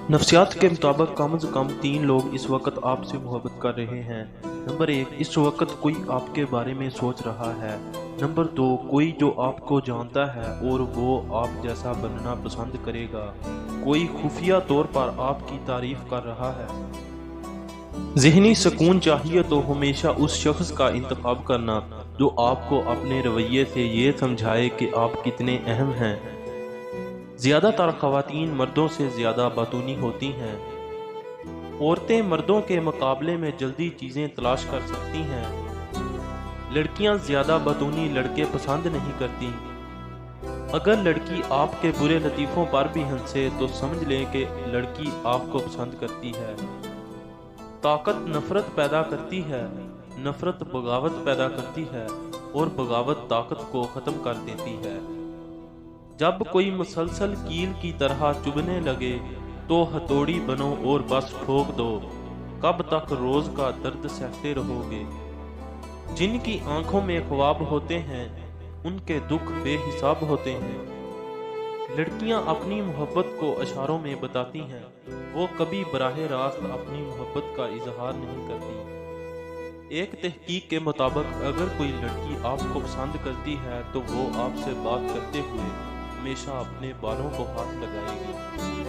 نفسیات کے مطابق کم از کم 3 لوگ اس وقت آپ سے محبت کر رہے ہیں۔ نمبر 1، اس وقت کوئی آپ کے بارے میں سوچ رہا ہے۔ نمبر 2، کوئی جو آپ کو جانتا ہے اور وہ آپ جیسا بننا پسند کرے گا۔ کوئی خفیہ طور پر آپ کی تعریف کر رہا ہے۔ ذہنی سکون چاہیے تو ہمیشہ اس شخص کا انتخاب کرنا جو آپ کو اپنے رویے سے یہ سمجھائے کہ آپ کتنے اہم ہیں۔ زیادہ تر خواتین مردوں سے زیادہ باتونی ہوتی ہیں۔ عورتیں مردوں کے مقابلے میں جلدی چیزیں تلاش کر سکتی ہیں۔ لڑکیاں زیادہ باتونی لڑکے پسند نہیں کرتی۔ اگر لڑکی آپ کے برے لطیفوں پر بھی ہنسے تو سمجھ لیں کہ لڑکی آپ کو پسند کرتی ہے۔ طاقت نفرت پیدا کرتی ہے، نفرت بغاوت پیدا کرتی ہے اور بغاوت طاقت کو ختم کر دیتی ہے۔ جب کوئی مسلسل کیل کی طرح چبھنے لگے تو ہتھوڑی بنو اور بس ٹھوک دو۔ کب تک روز کا درد سہتے رہو گے؟ جن کی آنکھوں میں خواب ہوتے ہیں ان کے دکھ بے حساب ہوتے ہیں۔ لڑکیاں اپنی محبت کو اشاروں میں بتاتی ہیں، وہ کبھی براہ راست اپنی محبت کا اظہار نہیں کرتی۔ ایک تحقیق کے مطابق اگر کوئی لڑکی آپ کو پسند کرتی ہے تو وہ آپ سے بات کرتے ہوئے ہمیشہ اپنے بالوں کو ہاتھ لگائے گی۔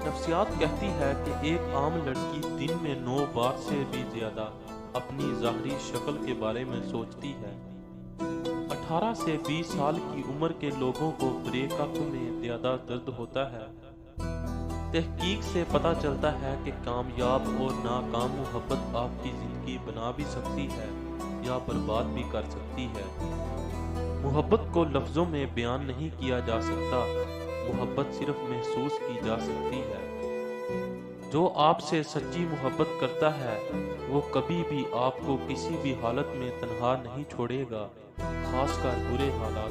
نفسیات کہتی ہے کہ ایک عام لڑکی دن میں 9 بار سے بھی زیادہ اپنی ظاہری شکل کے بارے میں سوچتی ہے۔ 18 سے 20 سال کی عمر کے لوگوں کو بریک اپ میں زیادہ درد ہوتا ہے۔ تحقیق سے پتہ چلتا ہے کہ کامیاب اور ناکام محبت آپ کی زندگی بنا بھی سکتی ہے یا برباد بھی کر سکتی ہے۔ محبت کو لفظوں میں بیان نہیں کیا جا سکتا، محبت صرف محسوس کی جا سکتی ہے۔ جو آپ سے سچی محبت کرتا ہے وہ کبھی بھی آپ کو کسی بھی حالت میں تنہا نہیں چھوڑے گا، خاص کر برے حالات